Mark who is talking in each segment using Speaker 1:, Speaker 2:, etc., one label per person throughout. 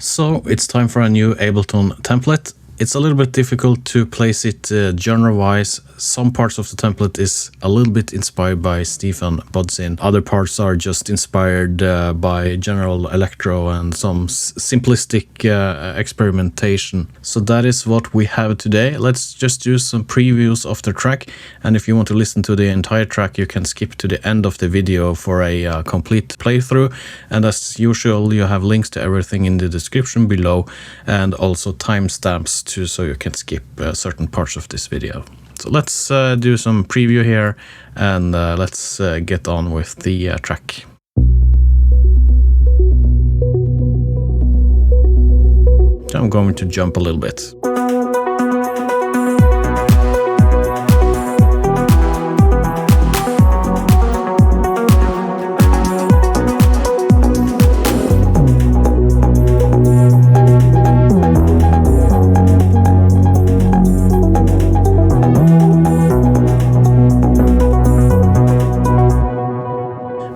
Speaker 1: So it's time for a new Ableton template. It's a little bit difficult to place it genre-wise. Some parts of the template is a little bit inspired by Stephen Bodsin. Other parts are just inspired by general electro and some simplistic experimentation. So that is what we have today. Let's just do some previews of the track. And if you want to listen to the entire track, you can skip to the end of the video for a complete playthrough. And as usual, you have links to everything in the description below and also timestamps so you can skip certain parts of this video. So let's do some preview here and let's get on with the track. I'm going to jump a little bit.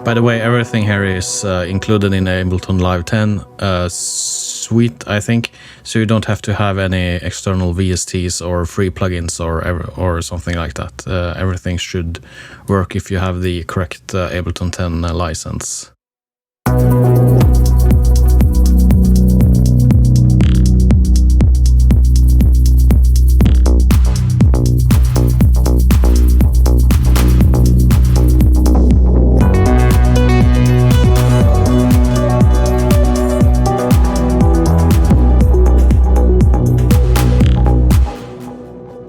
Speaker 1: By the way, everything here is included in Ableton Live 10 suite, I think, so you don't have to have any external VSTs or free plugins or something like that. Everything should work if you have the correct Ableton 10 license.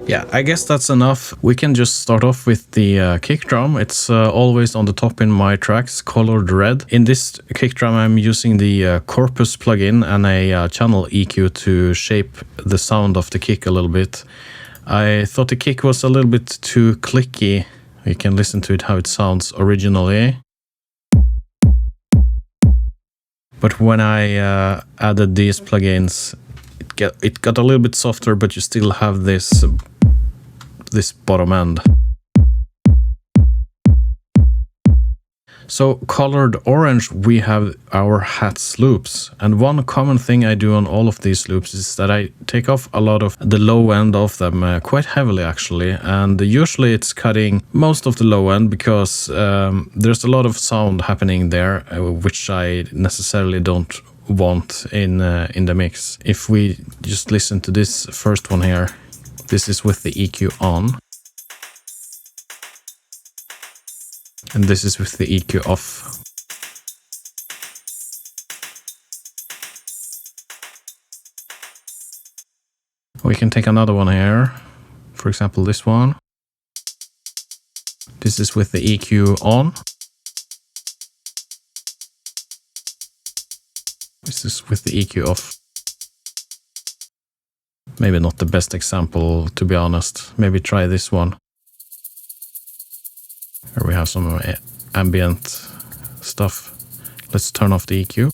Speaker 1: Yeah, I guess that's enough. We can just start off with the kick drum. It's always on the top in my tracks, colored red. In this kick drum, I'm using the Corpus plugin and a channel EQ to shape the sound of the kick a little bit. I thought the kick was a little bit too clicky. You can listen to it how it sounds originally. But when I added these plugins, it got a little bit softer, but you still have this bottom end. So colored orange, we have our hats loops. And one common thing I do on all of these loops is that I take off a lot of the low end of them, quite heavily actually. And usually it's cutting most of the low end because there's a lot of sound happening there, which I necessarily don't want in the mix. If we just listen to this first one here, this is with the EQ on. And this is with the EQ off. We can take another one here. For example, this one. This is with the EQ on. This is with the EQ off. Maybe not the best example, to be honest. Maybe try this one. Here we have some ambient stuff. Let's turn off the EQ.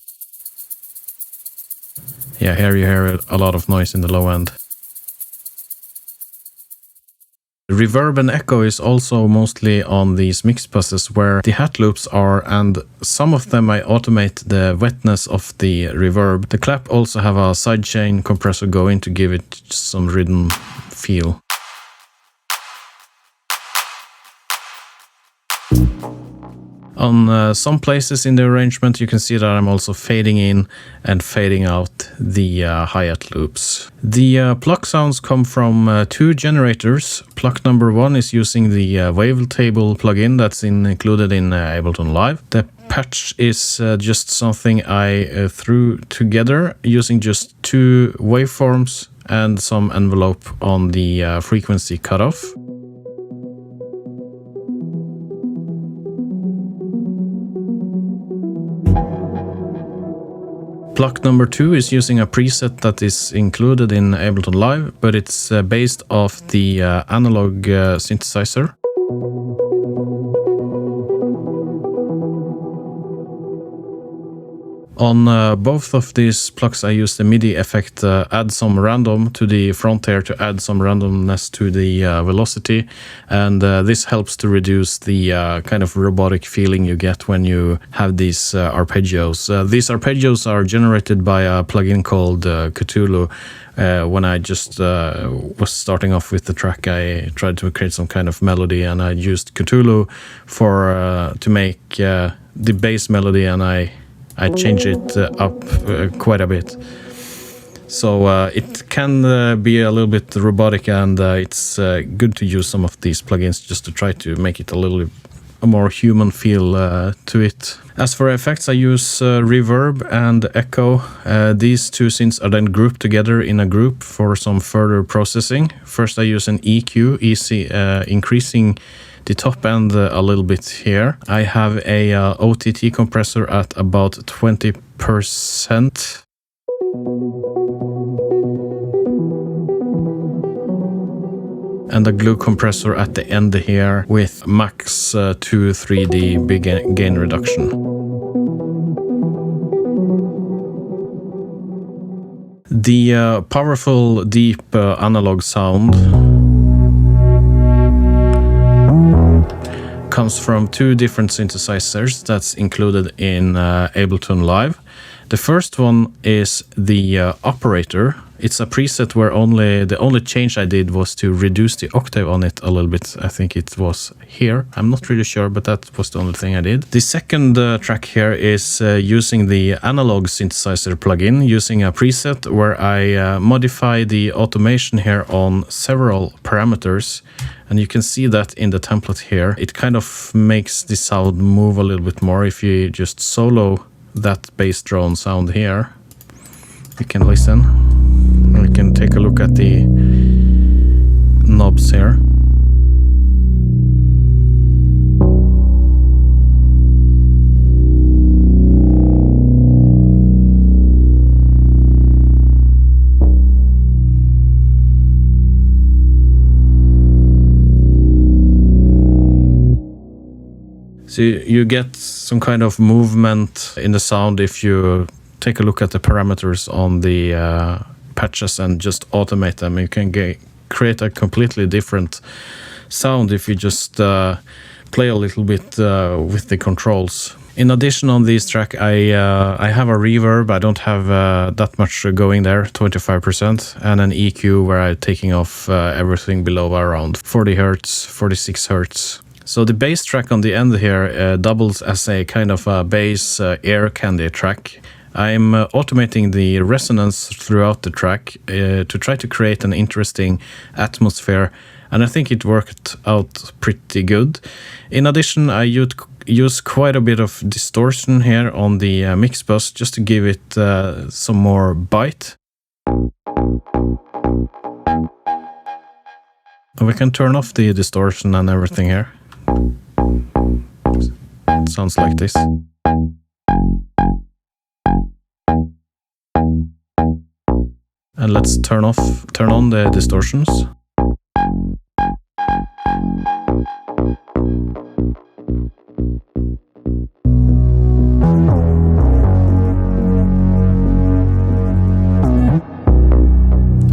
Speaker 1: Yeah, here you hear a lot of noise in the low end. Reverb and echo is also mostly on these mix buses where the hat loops are, and some of them I automate the wetness of the reverb. The clap also have a sidechain compressor going to give it some rhythm feel. On some places in the arrangement you can see that I'm also fading in and fading out the hi-hat loops. The pluck sounds come from two generators. Pluck number 1 is using the wavetable plugin that's included in Ableton Live. The patch is just something I threw together using just two waveforms and some envelope on the frequency cutoff. Pluck number 2 is using a preset that is included in Ableton Live, but it's based off the analog synthesizer. On both of these Plucks, I use the MIDI effect, add some random to the front here to add some randomness to the velocity, and this helps to reduce the kind of robotic feeling you get when you have these arpeggios. These arpeggios are generated by a plugin called Cthulhu. When I just was starting off with the track, I tried to create some kind of melody, and I used Cthulhu for to make the bass melody, and I changed it up quite a bit. So it can be a little bit robotic, and it's good to use some of these plugins just to try to make it a more human feel to it. As for effects, I use reverb and echo. These two synths are then grouped together in a group for some further processing. First, I use an EQ, increasing the top end a little bit here. I have a OTT compressor at about 20%. And a glue compressor at the end here with max 2-3 dB gain reduction. The powerful deep analog sound comes from two different synthesizers that's included in Ableton Live. The first one is the operator. It's a preset where the only change I did was to reduce the octave on it a little bit. I think it was here. I'm not really sure, but that was the only thing I did. The second track here is using the analog synthesizer plugin, using a preset where I modify the automation here on several parameters. And you can see that in the template here. It kind of makes the sound move a little bit more. If you just solo that bass drone sound here, you can listen. We can take a look at the knobs here. So you get some kind of movement in the sound if you take a look at the parameters on the patches and just automate them. You can create a completely different sound if you just play a little bit with the controls. In addition, on this track, I have a reverb. I don't have that much going there, 25%, and an EQ where I'm taking off everything below around 40 Hertz, 46 Hertz. So the bass track on the end here doubles as a kind of a bass air candy track. I'm automating the resonance throughout the track to try to create an interesting atmosphere, and I think it worked out pretty good. In addition, I use quite a bit of distortion here on the mix bus just to give it some more bite. And we can turn off the distortion and everything here. It sounds like this. And let's turn on the distortions.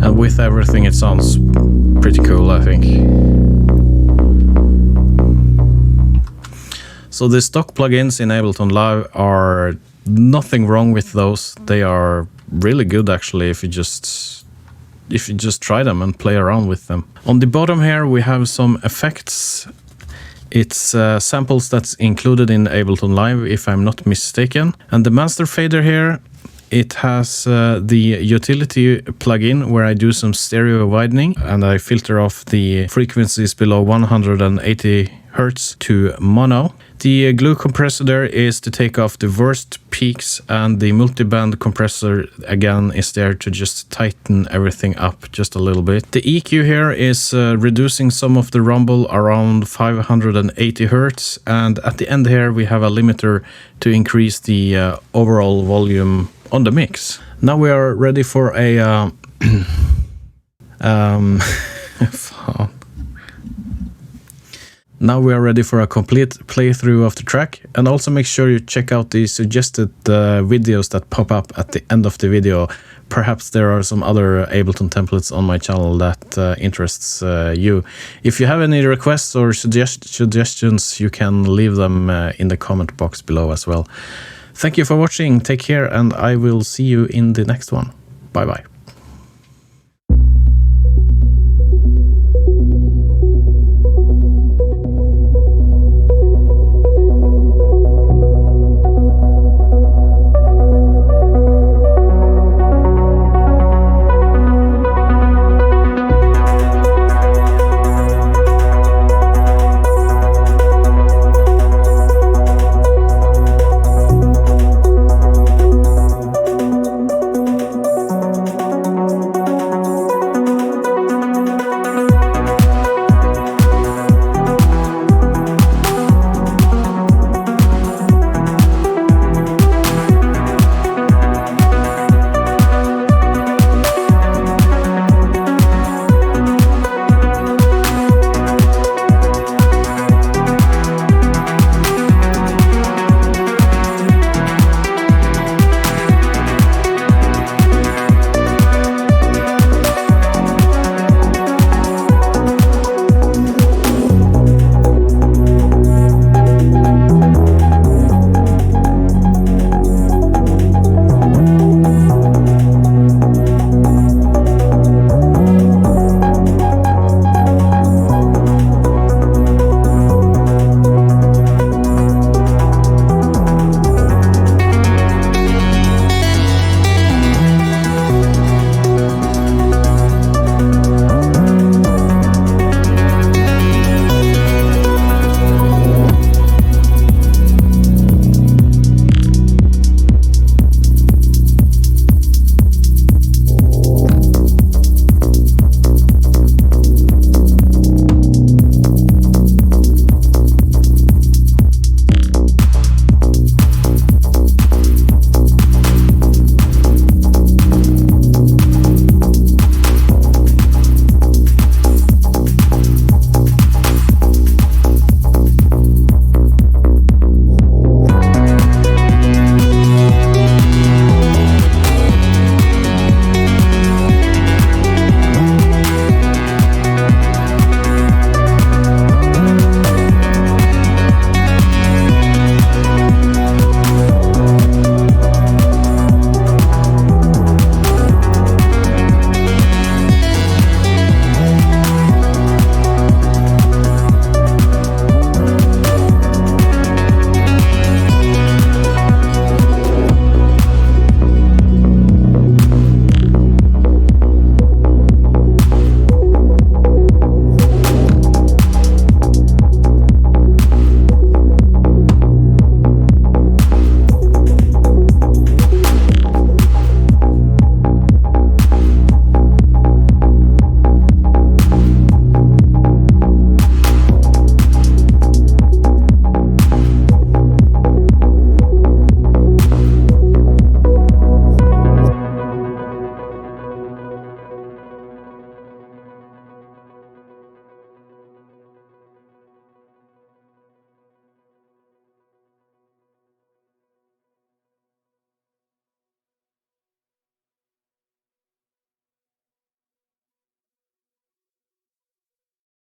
Speaker 1: And with everything, it sounds pretty cool, I think. So the stock plugins in Ableton Live are nothing wrong with those. They are really good actually if you just try them and play around with them. On the bottom here we have some effects. It's samples that's included in Ableton Live if I'm not mistaken. And the master fader here, it has the utility plugin where I do some stereo widening and I filter off the frequencies below 180 Hertz to mono. The glue compressor there is to take off the worst peaks, and the multiband compressor again is there to just tighten everything up just a little bit. The EQ here is reducing some of the rumble around 580 Hertz, and at the end here we have a limiter to increase the overall volume on the mix. Now we are ready for a Now we are ready for a complete playthrough of the track, and also make sure you check out the suggested videos that pop up at the end of the video. Perhaps there are some other Ableton templates on my channel that interests you. If you have any requests or suggestions, you can leave them in the comment box below as well. Thank you for watching, take care, and I will see you in the next one. Bye bye.